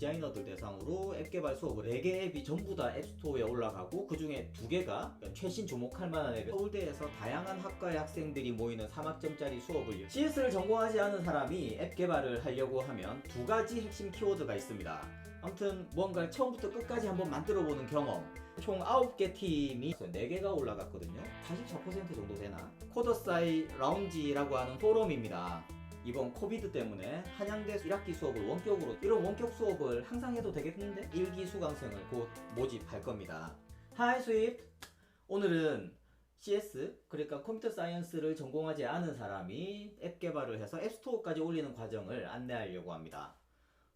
디자이너들 대상으로 앱 개발 수업을 4개 앱이 전부 다 앱스토어에 올라가고 그 중에 2개가 최신 주목할 만한 앱에 서울대에서 다양한 학과의 학생들이 모이는 3학점짜리 수업을 CS를 전공하지 않은 사람이 앱 개발을 하려고 하면 2가지 핵심 키워드가 있습니다. 아무튼 뭔가를 처음부터 끝까지 한번 만들어보는 경험. 총 9개 팀이 4개가 올라갔거든요. 44% 정도 되나? 코더사이 라운지라고 하는 포럼입니다. 이번 코비드 때문에 한양대 1학기 수업을 원격으로, 이런 원격 수업을 항상 해도 되겠는데 1기 수강생을 곧 모집할 겁니다. 하이 스윕! 오늘은 CS, 그러니까 컴퓨터 사이언스를 전공하지 않은 사람이 앱 개발을 해서 앱스토어까지 올리는 과정을 안내하려고 합니다.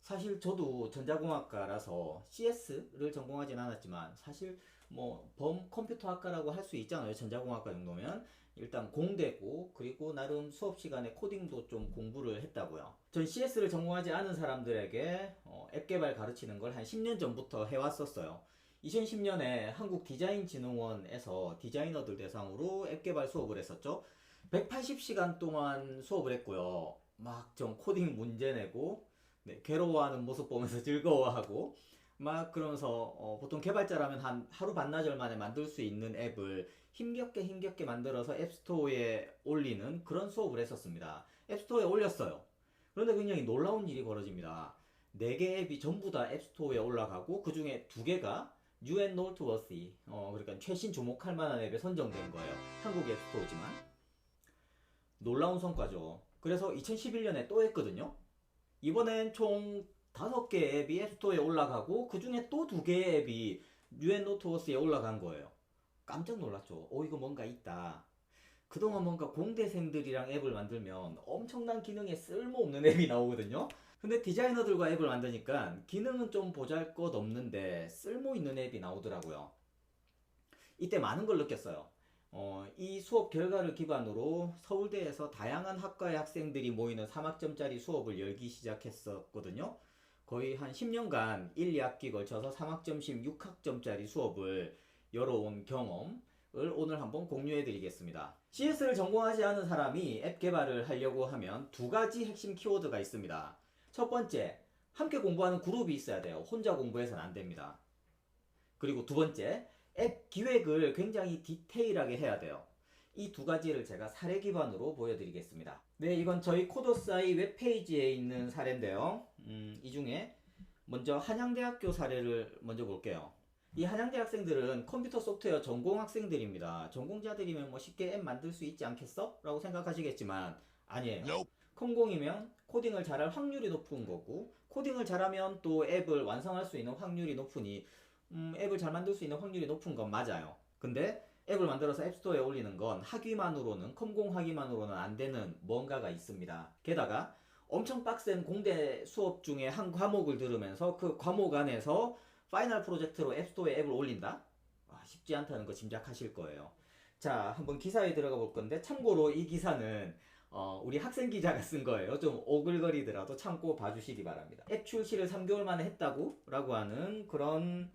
사실 저도 전자공학과라서 CS를 전공하진 않았지만 사실 뭐 범컴퓨터학과라고 할 수 있잖아요. 전자공학과 정도면 일단 공대고, 그리고 나름 수업 시간에 코딩도 좀 공부를 했다고요. 전 CS를 전공하지 않은 사람들에게 앱 개발 가르치는 걸 한 10년 전부터 해왔었어요. 2010년에 한국디자인진흥원에서 디자이너들 대상으로 앱 개발 수업을 했었죠. 180시간 동안 수업을 했고요. 막 좀 코딩 문제 내고, 네, 괴로워하는 모습 보면서 즐거워하고 막 그러면서 보통 개발자라면 한 하루 반나절 만에 만들 수 있는 앱을 힘겹게 만들어서 앱스토어에 올리는 그런 수업을 했었습니다. 앱스토어에 올렸어요. 그런데 굉장히 놀라운 일이 벌어집니다. 4개 앱이 전부 다 앱스토어에 올라가고 그 중에 2개가 New and Noteworthy, 그러니까 최신 주목할 만한 앱에 선정된 거예요. 한국 앱스토어지만. 놀라운 성과죠. 그래서 2011년에 또 했거든요. 이번엔 총 5개 앱이 앱스토어에 올라가고 그 중에 또 2개의 앱이 뉴앤노트워스에 올라간 거예요. 깜짝 놀랐죠. 이거 뭔가 있다. 그동안 뭔가 공대생들이랑 앱을 만들면 엄청난 기능에 쓸모없는 앱이 나오거든요. 근데 디자이너들과 앱을 만드니까 기능은 좀 보잘것없는데 쓸모있는 앱이 나오더라고요. 이때 많은 걸 느꼈어요. 이 수업 결과를 기반으로 서울대에서 다양한 학과의 학생들이 모이는 3학점짜리 수업을 열기 시작했었거든요. 거의 한 10년간 1, 2학기 걸쳐서 3학점씩 6학점짜리 수업을 열어온 경험을 오늘 한번 공유해 드리겠습니다. CS를 전공하지 않은 사람이 앱 개발을 하려고 하면 2가지 핵심 키워드가 있습니다. 첫 번째, 함께 공부하는 그룹이 있어야 돼요. 혼자 공부해서는 안 됩니다. 그리고 두 번째, 앱 기획을 굉장히 디테일하게 해야 돼요. 이 2가지를 제가 사례 기반으로 보여드리겠습니다. 네, 이건 저희 코더사이 웹페이지에 있는 사례인데요. 이 중에 먼저 한양대학교 사례를 먼저 볼게요. 이 한양대 학생들은 컴퓨터 소프트웨어 전공 학생들입니다. 전공자들이면 뭐 쉽게 앱 만들 수 있지 않겠어? 라고 생각하시겠지만 아니에요. 컴공이면 코딩을 잘할 확률이 높은 거고, 코딩을 잘하면 또 앱을 완성할 수 있는 확률이 높으니 앱을 잘 만들 수 있는 확률이 높은 건 맞아요. 근데 앱을 만들어서 앱스토어에 올리는 건 학위만으로는, 컴공 학위만으로는 안 되는 뭔가가 있습니다. 게다가 엄청 빡센 공대 수업 중에 한 과목을 들으면서 그 과목 안에서 파이널 프로젝트로 앱스토어에 앱을 올린다? 쉽지 않다는 거 짐작하실 거예요. 자, 한번 기사에 들어가 볼 건데, 참고로 이 기사는 우리 학생 기자가 쓴 거예요. 좀 오글거리더라도 참고 봐주시기 바랍니다. 앱 출시를 3개월 만에 했다고? 라고 하는 그런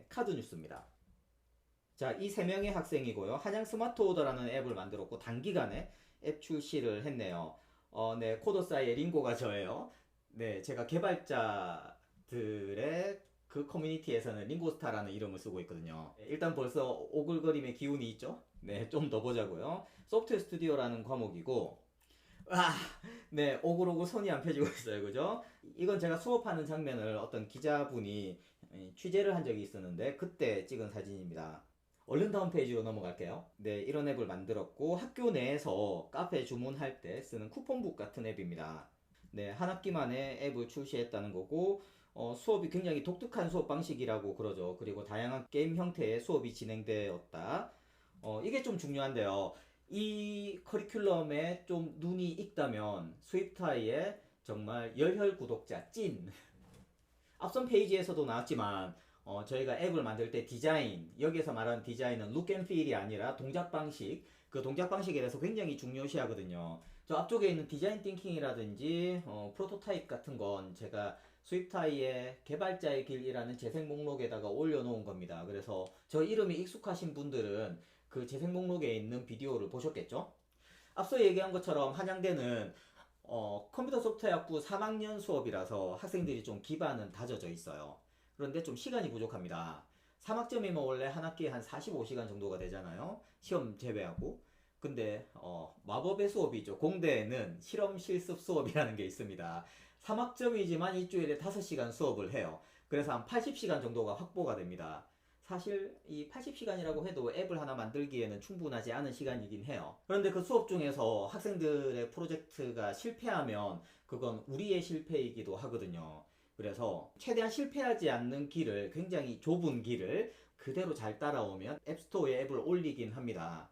카드 뉴스입니다. 자, 이 3명의 학생이고요. 한양 스마트 오더라는 앱을 만들었고 단기간에 앱 출시를 했네요. 네, 코더사이의 링고가 저예요. 네, 제가 개발자들의 그 커뮤니티에서는 링고스타라는 이름을 쓰고 있거든요. 일단 벌써 오글거림의 기운이 있죠? 네, 좀 더 보자고요. 소프트웨어 스튜디오라는 과목이고, 네, 오글오글 손이 안 펴지고 있어요. 그죠? 이건 제가 수업하는 장면을 어떤 기자분이 취재를 한 적이 있었는데 그때 찍은 사진입니다. 얼른 다음 페이지로 넘어갈게요. 네, 이런 앱을 만들었고 학교 내에서 카페 주문할 때 쓰는 쿠폰북 같은 앱입니다. 네, 한 학기 만에 앱을 출시했다는 거고, 수업이 굉장히 독특한 수업 방식이라고 그러죠. 그리고 다양한 게임 형태의 수업이 진행되었다. 이게 좀 중요한데요. 이 커리큘럼에 좀 눈이 익다면 스위프트하이의 정말 열혈 구독자 찐. 앞선 페이지에서도 나왔지만 저희가 앱을 만들 때 디자인, 여기서 말하는 디자인은 look and feel이 아니라 동작 방식, 그 동작 방식에 대해서 굉장히 중요시 하거든요. 저 앞쪽에 있는 디자인 띵킹이라든지 프로토타입 같은 건 제가 스위프트하이의 개발자의 길이라는 재생 목록에다가 올려놓은 겁니다. 그래서 저 이름이 익숙하신 분들은 그 재생 목록에 있는 비디오를 보셨겠죠? 앞서 얘기한 것처럼 한양대는 컴퓨터 소프트웨어학부 3학년 수업이라서 학생들이 좀 기반은 다져져 있어요. 그런데 좀 시간이 부족합니다. 3학점이면 원래 한 학기에 한 45시간 정도가 되잖아요. 시험 제외하고. 근데 마법의 수업이죠. 공대에는 실험 실습 수업이라는 게 있습니다. 3학점이지만 일주일에 5시간 수업을 해요. 그래서 한 80시간 정도가 확보가 됩니다. 사실 이 80시간이라고 해도 앱을 하나 만들기에는 충분하지 않은 시간이긴 해요. 그런데 그 수업 중에서 학생들의 프로젝트가 실패하면 그건 우리의 실패이기도 하거든요. 그래서 최대한 실패하지 않는 길을, 굉장히 좁은 길을 그대로 잘 따라오면 앱스토어에 앱을 올리긴 합니다.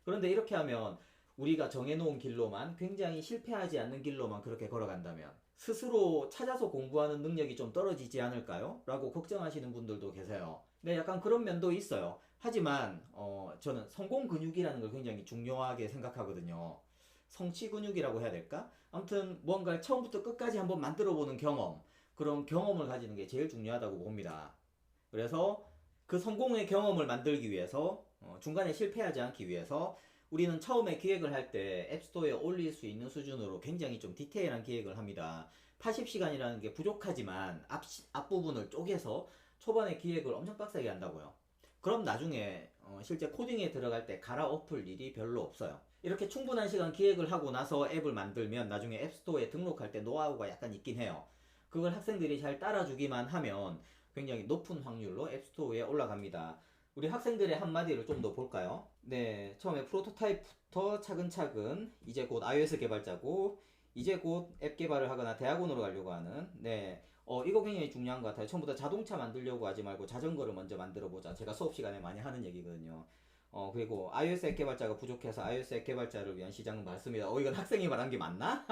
그런데 이렇게 하면 우리가 정해놓은 길로만, 굉장히 실패하지 않는 길로만 그렇게 걸어간다면 스스로 찾아서 공부하는 능력이 좀 떨어지지 않을까요? 라고 걱정하시는 분들도 계세요. 네, 약간 그런 면도 있어요. 하지만 저는 성공 근육이라는 걸 굉장히 중요하게 생각하거든요. 성취 근육이라고 해야 될까? 아무튼 뭔가를 처음부터 끝까지 한번 만들어 보는 경험, 그런 경험을 가지는 게 제일 중요하다고 봅니다. 그래서 그 성공의 경험을 만들기 위해서, 중간에 실패하지 않기 위해서 우리는 처음에 기획을 할 때 앱스토어에 올릴 수 있는 수준으로 굉장히 좀 디테일한 기획을 합니다. 80시간이라는 게 부족하지만 앞부분을 쪼개서 초반에 기획을 엄청 빡세게 한다고요. 그럼 나중에 실제 코딩에 들어갈 때 갈아엎을 일이 별로 없어요. 이렇게 충분한 시간 기획을 하고 나서 앱을 만들면 나중에 앱스토어에 등록할 때 노하우가 약간 있긴 해요. 그걸 학생들이 잘 따라주기만 하면 굉장히 높은 확률로 앱스토어에 올라갑니다. 우리 학생들의 한마디를 좀 더 볼까요? 네, 처음에 프로토타입부터 차근차근 이제 곧 iOS 개발자고 이제 곧 앱 개발을 하거나 대학원으로 가려고 하는, 네, 이거 굉장히 중요한 것 같아요. 처음부터 자동차 만들려고 하지 말고 자전거를 먼저 만들어 보자. 제가 수업 시간에 많이 하는 얘기거든요. 그리고 iOS 앱 개발자가 부족해서 iOS 앱 개발자를 위한 시장은 많습니다. 이건 학생이 말한 게 맞나?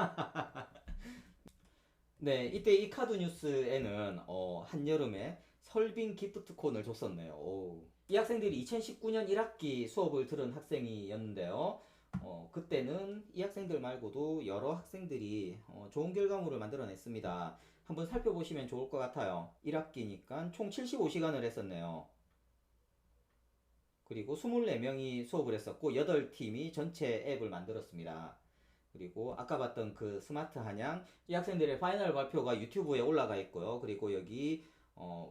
네, 이때 이 카드 뉴스에는 한여름에 설빙 기프트콘을 줬었네요. 오. 이 학생들이 2019년 1학기 수업을 들은 학생이었는데요. 그때는 이 학생들 말고도 여러 학생들이 좋은 결과물을 만들어냈습니다. 한번 살펴보시면 좋을 것 같아요. 1학기니까 총 75시간을 했었네요. 그리고 24명이 수업을 했었고 8팀이 전체 앱을 만들었습니다. 그리고 아까 봤던 그 스마트 한양, 이 학생들의 파이널 발표가 유튜브에 올라가 있고요. 그리고 여기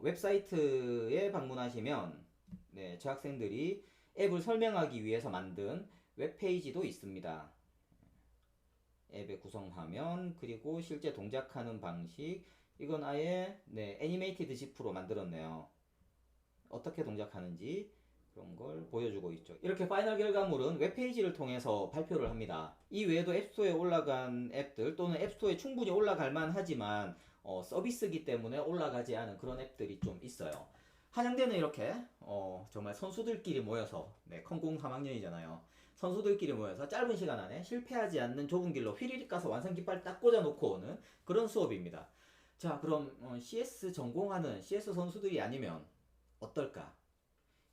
웹사이트에 방문하시면, 네, 저 학생들이 앱을 설명하기 위해서 만든 웹페이지도 있습니다. 앱의 구성 화면, 그리고 실제 동작하는 방식, 이건 아예, 네, 애니메이티드 GIF로 만들었네요. 어떻게 동작하는지 그런 걸 보여주고 있죠. 이렇게 파이널 결과물은 웹페이지를 통해서 발표를 합니다. 이 외에도 앱스토어에 올라간 앱들 또는 앱스토어에 충분히 올라갈 만하지만 서비스기 때문에 올라가지 않은 그런 앱들이 좀 있어요. 한양대는 이렇게 정말 선수들끼리 모여서, 네, 컴공 3학년이잖아요. 선수들끼리 모여서 짧은 시간 안에 실패하지 않는 좁은 길로 휘리릭 가서 완성 깃발 딱 꽂아 놓고 오는 그런 수업입니다. 자, 그럼 CS 전공하는 CS 선수들이 아니면 어떨까?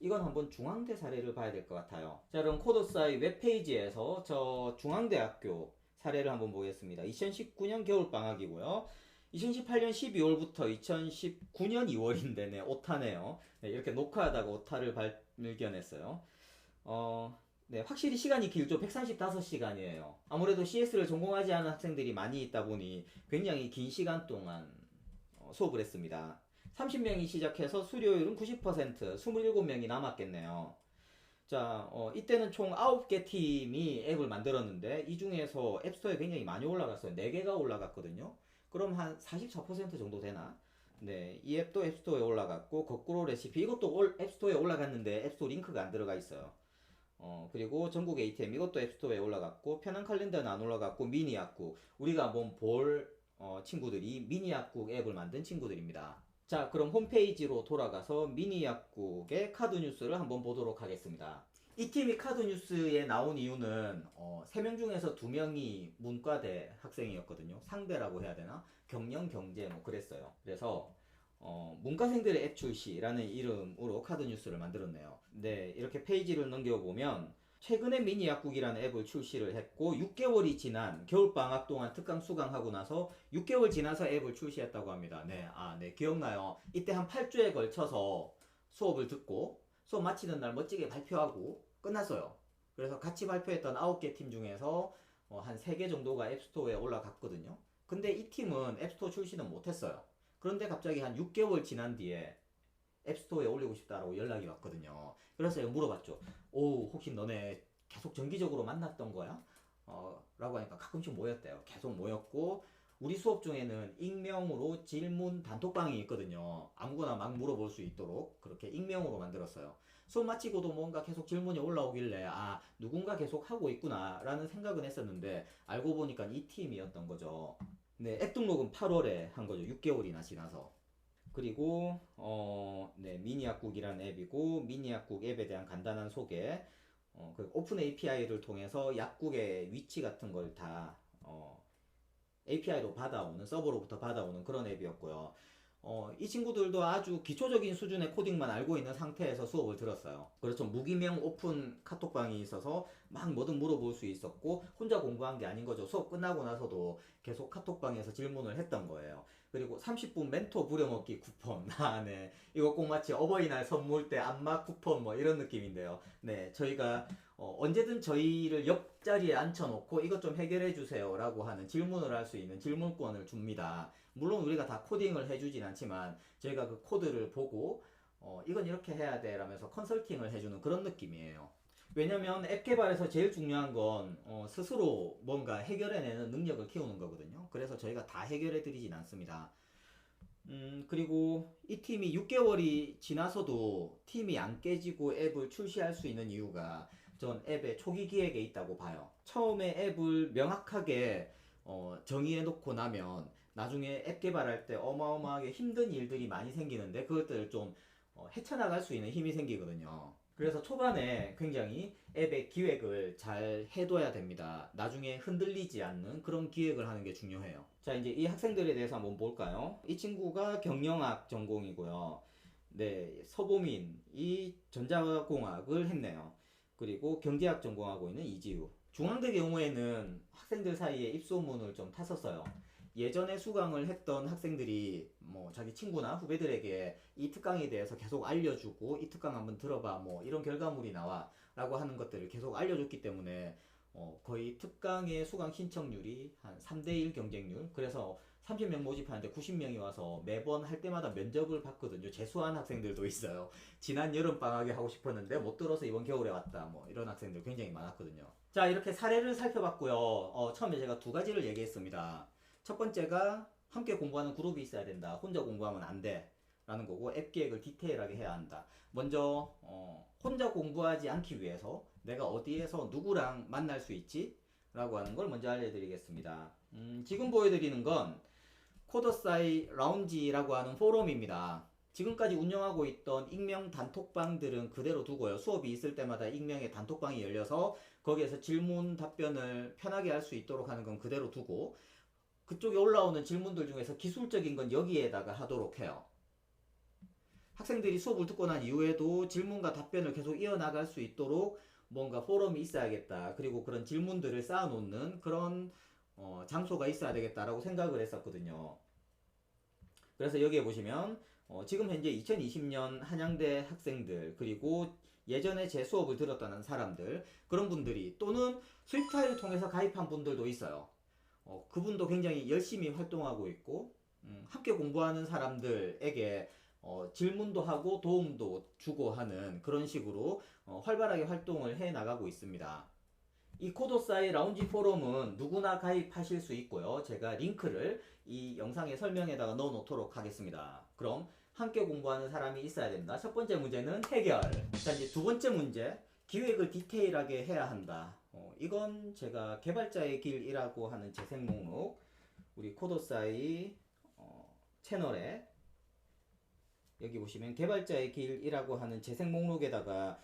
이건 한번 중앙대 사례를 봐야 될 것 같아요. 자, 그럼 코더사이 웹페이지에서 저 중앙대학교 사례를 한번 보겠습니다. 2019년 겨울방학이고요. 2018년 12월부터 2019년 2월인데, 네, 오타네요. 네, 이렇게 녹화하다가 오타를 발견했어요. 네, 확실히 시간이 길죠. 135시간이에요. 아무래도 CS를 전공하지 않은 학생들이 많이 있다 보니 굉장히 긴 시간 동안 수업을 했습니다. 30명이 시작해서 수료율은 90%, 27명이 남았겠네요. 자, 이때는 총 9개 팀이 앱을 만들었는데 이 중에서 앱스토어에 굉장히 많이 올라갔어요. 4개가 올라갔거든요. 그럼 한 44% 정도 되나? 네, 이 앱도 앱스토어에 올라갔고 거꾸로 레시피 이것도 앱스토어에 올라갔는데 앱스토어 링크가 안 들어가 있어요. 그리고 전국 ATM 이것도 앱스토어에 올라갔고 편한 칼렌더는 안 올라갔고 미니 약국 우리가 한번 볼 친구들이 미니 약국 앱을 만든 친구들입니다. 자, 그럼 홈페이지로 돌아가서 미니 약국의 카드 뉴스를 한번 보도록 하겠습니다. 이 팀이 카드 뉴스에 나온 이유는 3명 중에서 2명이 문과대 학생이었거든요. 상대라고 해야 되나? 경영, 경제 뭐 그랬어요. 그래서 문과생들의 앱 출시라는 이름으로 카드 뉴스를 만들었네요. 네, 이렇게 페이지를 넘겨보면 최근에 미니 약국이라는 앱을 출시를 했고 6개월이 지난 겨울방학 동안 특강 수강하고 나서 6개월 지나서 앱을 출시했다고 합니다. 네, 네, 기억나요. 이때 한 8주에 걸쳐서 수업을 듣고 수업 마치는 날 멋지게 발표하고 끝났어요. 그래서 같이 발표했던 9개 팀 중에서 한 3개 정도가 앱스토어에 올라갔거든요. 근데 이 팀은 앱스토어 출시는 못했어요. 그런데 갑자기 한 6개월 지난 뒤에 앱스토어에 올리고 싶다라고 연락이 왔거든요. 그래서 제가 물어봤죠. 오, 혹시 너네 계속 정기적으로 만났던 거야? 라고 하니까 가끔씩 모였대요. 계속 모였고, 우리 수업 중에는 익명으로 질문 단톡방이 있거든요. 아무거나 막 물어볼 수 있도록 그렇게 익명으로 만들었어요. 수업 마치고도 뭔가 계속 질문이 올라오길래, 아, 누군가 계속 하고 있구나 라는 생각은 했었는데, 알고 보니까 이 팀이었던 거죠. 네, 앱 등록은 8월에 한 거죠. 6개월이나 지나서. 그리고 네, 미니약국이라는 앱이고, 미니약국 앱에 대한 간단한 소개, 그 오픈 API를 통해서 약국의 위치 같은 걸 다 API로 받아오는, 서버로부터 받아오는 그런 앱이었고요. 이 친구들도 아주 기초적인 수준의 코딩만 알고 있는 상태에서 수업을 들었어요. 그렇죠. 무기명 오픈 카톡방이 있어서 막 뭐든 물어볼 수 있었고, 혼자 공부한 게 아닌 거죠. 수업 끝나고 나서도 계속 카톡방에서 질문을 했던 거예요. 그리고 30분 멘토 부려먹기 쿠폰. 아, 네. 이거 꼭 마치 어버이날 선물 때 안마 쿠폰 뭐 이런 느낌인데요. 네. 저희가 언제든 저희를 옆자리에 앉혀놓고 이것 좀 해결해 주세요 라고 하는 질문을 할 수 있는 질문권을 줍니다. 물론 우리가 다 코딩을 해주진 않지만 저희가 그 코드를 보고 이건 이렇게 해야 돼 라면서 컨설팅을 해주는 그런 느낌이에요. 왜냐면 앱 개발에서 제일 중요한 건 스스로 뭔가 해결해내는 능력을 키우는 거거든요. 그래서 저희가 다 해결해 드리진 않습니다. 그리고 이 팀이 6개월이 지나서도 팀이 안 깨지고 앱을 출시할 수 있는 이유가 전 앱의 초기 기획에 있다고 봐요. 처음에 앱을 명확하게 정의해 놓고 나면 나중에 앱 개발할 때 어마어마하게 힘든 일들이 많이 생기는데 그것들을 좀 헤쳐나갈 수 있는 힘이 생기거든요. 그래서 초반에 굉장히 앱의 기획을 잘 해둬야 됩니다. 나중에 흔들리지 않는 그런 기획을 하는 게 중요해요. 자, 이제 이 학생들에 대해서 한번 볼까요? 이 친구가 경영학 전공이고요. 네, 서보민이 전자공학을 했네요. 그리고 경제학 전공하고 있는 이지우. 중앙대 경우에는 학생들 사이에 입소문을 좀 탔었어요. 예전에 수강을 했던 학생들이 뭐 자기 친구나 후배들에게 이 특강에 대해서 계속 알려주고 이 특강 한번 들어봐 뭐 이런 결과물이 나와 라고 하는 것들을 계속 알려줬기 때문에 거의 특강의 수강 신청률이 한 3대1 경쟁률. 그래서 30명 모집하는데 90명이 와서 매번 할 때마다 면접을 봤거든요. 재수한 학생들도 있어요. 지난 여름방학에 하고 싶었는데 못 들어서 이번 겨울에 왔다 뭐 이런 학생들 굉장히 많았거든요. 자, 이렇게 사례를 살펴봤고요. 처음에 제가 두 가지를 얘기했습니다. 첫 번째가 함께 공부하는 그룹이 있어야 된다. 혼자 공부하면 안 돼. 라는 거고, 앱 기획을 디테일하게 해야 한다. 먼저 혼자 공부하지 않기 위해서 내가 어디에서 누구랑 만날 수 있지? 라고 하는 걸 먼저 알려드리겠습니다. 지금 보여드리는 건 코더사이 라운지라고 하는 포럼입니다. 지금까지 운영하고 있던 익명 단톡방들은 그대로 두고요. 수업이 있을 때마다 익명의 단톡방이 열려서 거기에서 질문 답변을 편하게 할 수 있도록 하는 건 그대로 두고, 그쪽에 올라오는 질문들 중에서 기술적인 건 여기에다가 하도록 해요. 학생들이 수업을 듣고 난 이후에도 질문과 답변을 계속 이어나갈 수 있도록 뭔가 포럼이 있어야겠다. 그리고 그런 질문들을 쌓아놓는 그런 장소가 있어야 되겠다라고 생각을 했었거든요. 그래서 여기에 보시면 지금 현재 2020년 한양대 학생들, 그리고 예전에 제 수업을 들었다는 사람들, 그런 분들이, 또는 스위프타이를 통해서 가입한 분들도 있어요. 그분도 굉장히 열심히 활동하고 있고, 함께 공부하는 사람들에게 질문도 하고 도움도 주고 하는 그런 식으로 활발하게 활동을 해 나가고 있습니다. 이 코더사이 라운지 포럼은 누구나 가입하실 수 있고요. 제가 링크를 이 영상의 설명에다가 넣어 놓도록 하겠습니다. 그럼 함께 공부하는 사람이 있어야 됩니다. 첫 번째 문제는 해결. 자, 이제 두 번째 문제. 기획을 디테일하게 해야 한다. 이건 제가 개발자의 길이라고 하는 재생 목록, 우리 코더사이 채널에 여기 보시면 개발자의 길이라고 하는 재생 목록에다가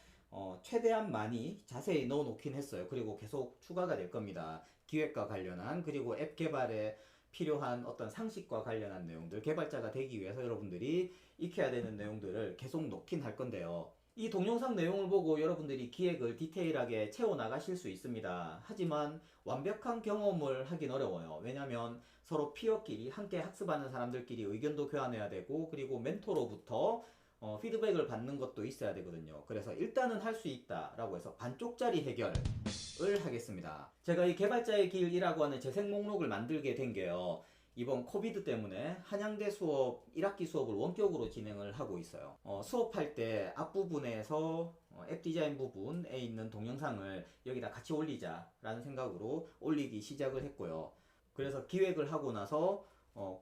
최대한 많이 자세히 넣어 놓긴 했어요. 그리고 계속 추가가 될 겁니다. 기획과 관련한, 그리고 앱 개발에 필요한 어떤 상식과 관련한 내용들, 개발자가 되기 위해서 여러분들이 익혀야 되는 내용들을 계속 넣긴 할 건데요. 이 동영상 내용을 보고 여러분들이 기획을 디테일하게 채워나가실 수 있습니다. 하지만 완벽한 경험을 하긴 어려워요. 왜냐면 서로 피어끼리 함께 학습하는 사람들끼리 의견도 교환해야 되고, 그리고 멘토로부터 피드백을 받는 것도 있어야 되거든요. 그래서 일단은 할 수 있다라고 해서 반쪽짜리 해결을 하겠습니다. 제가 이 개발자의 길이라고 하는 재생 목록을 만들게 된 게요. 이번 코비드 때문에 한양대 수업 1학기 수업을 원격으로 진행을 하고 있어요. 수업할 때 앞부분에서 앱 디자인 부분에 있는 동영상을 여기다 같이 올리자라는 생각으로 올리기 시작을 했고요. 그래서 기획을 하고 나서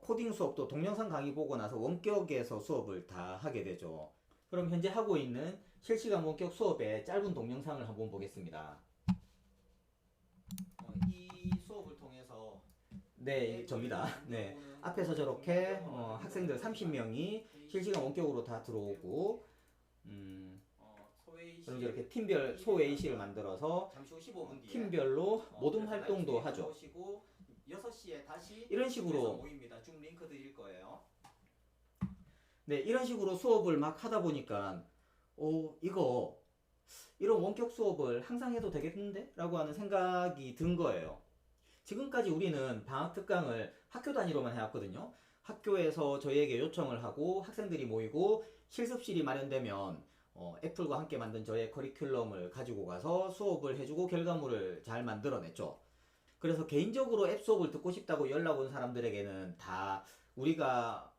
코딩 수업도 동영상 강의 보고 나서 원격에서 수업을 다 하게 되죠. 그럼 현재 하고 있는 실시간 원격 수업의 짧은 동영상을 한번 보겠습니다. 이 수업을 통해서 네, 접니다. 네, 앞에서 저렇게 학생들 30명이 실시간 원격으로 다 들어오고 그럼 이렇게 팀별 소회의실을 만들어서 팀별로 모둠 활동도 하죠. 6시에 다시 이런 식으로 모입니다. 줌 링크 드릴 거예요. 네, 이런 식으로 수업을 막 하다 보니까 이런 원격 수업을 항상 해도 되겠는데? 라고 하는 생각이 든 거예요. 지금까지 우리는 방학 특강을 학교 단위로만 해왔거든요. 학교에서 저희에게 요청을 하고 학생들이 모이고 실습실이 마련되면 애플과 함께 만든 저의 커리큘럼을 가지고 가서 수업을 해주고 결과물을 잘 만들어냈죠. 그래서 개인적으로 앱 수업을 듣고 싶다고 연락 온 사람들에게는 다 우리가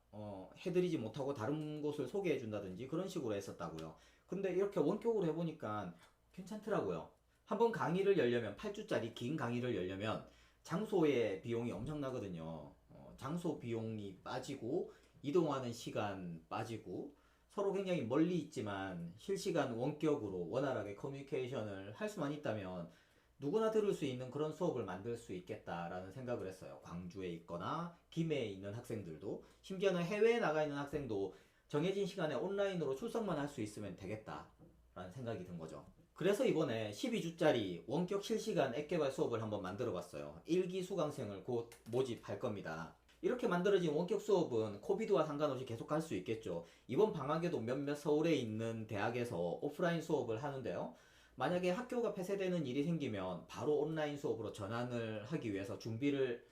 해드리지 못하고 다른 곳을 소개해 준다든지 그런 식으로 했었다고요. 근데 이렇게 원격으로 해보니까 괜찮더라고요. 한번 강의를 열려면 8주짜리 긴 강의를 열려면 장소의 비용이 엄청나거든요. 장소 비용이 빠지고 이동하는 시간 빠지고 서로 굉장히 멀리 있지만 실시간 원격으로 원활하게 커뮤니케이션을 할 수만 있다면 누구나 들을 수 있는 그런 수업을 만들 수 있겠다라는 생각을 했어요. 광주에 있거나 김해에 있는 학생들도, 심지어는 해외에 나가 있는 학생도 정해진 시간에 온라인으로 출석만 할 수 있으면 되겠다라는 생각이 든 거죠. 그래서 이번에 12주짜리 원격 실시간 앱 개발 수업을 한번 만들어 봤어요. 1기 수강생을 곧 모집할 겁니다. 이렇게 만들어진 원격 수업은 코비드와 상관없이 계속 할 수 있겠죠. 이번 방학에도 몇몇 서울에 있는 대학에서 오프라인 수업을 하는데요. 만약에 학교가 폐쇄되는 일이 생기면 바로 온라인 수업으로 전환을 하기 위해서 준비를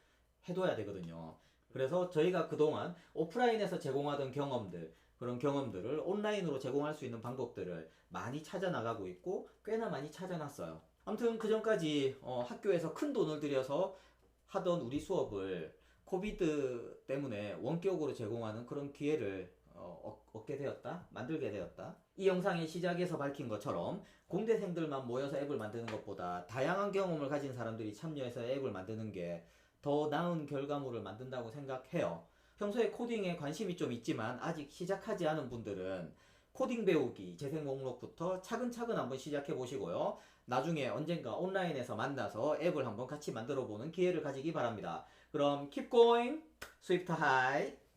해둬야 되거든요. 그래서 저희가 그동안 오프라인에서 제공하던 경험들, 그런 경험들을 온라인으로 제공할 수 있는 방법들을 많이 찾아 나가고 있고 꽤나 많이 찾아놨어요. 아무튼 그 전까지 학교에서 큰 돈을 들여서 하던 우리 수업을 코비드 때문에 원격으로 제공하는 그런 기회를 얻게 되었다, 만들게 되었다. 이 영상의 시작에서 밝힌 것처럼 공대생들만 모여서 앱을 만드는 것보다 다양한 경험을 가진 사람들이 참여해서 앱을 만드는 게 더 나은 결과물을 만든다고 생각해요. 평소에 코딩에 관심이 좀 있지만 아직 시작하지 않은 분들은 코딩 배우기 재생 목록부터 차근차근 한번 시작해 보시고요. 나중에 언젠가 온라인에서 만나서 앱을 한번 같이 만들어 보는 기회를 가지기 바랍니다. 그럼 keep going, 스위프트 하이.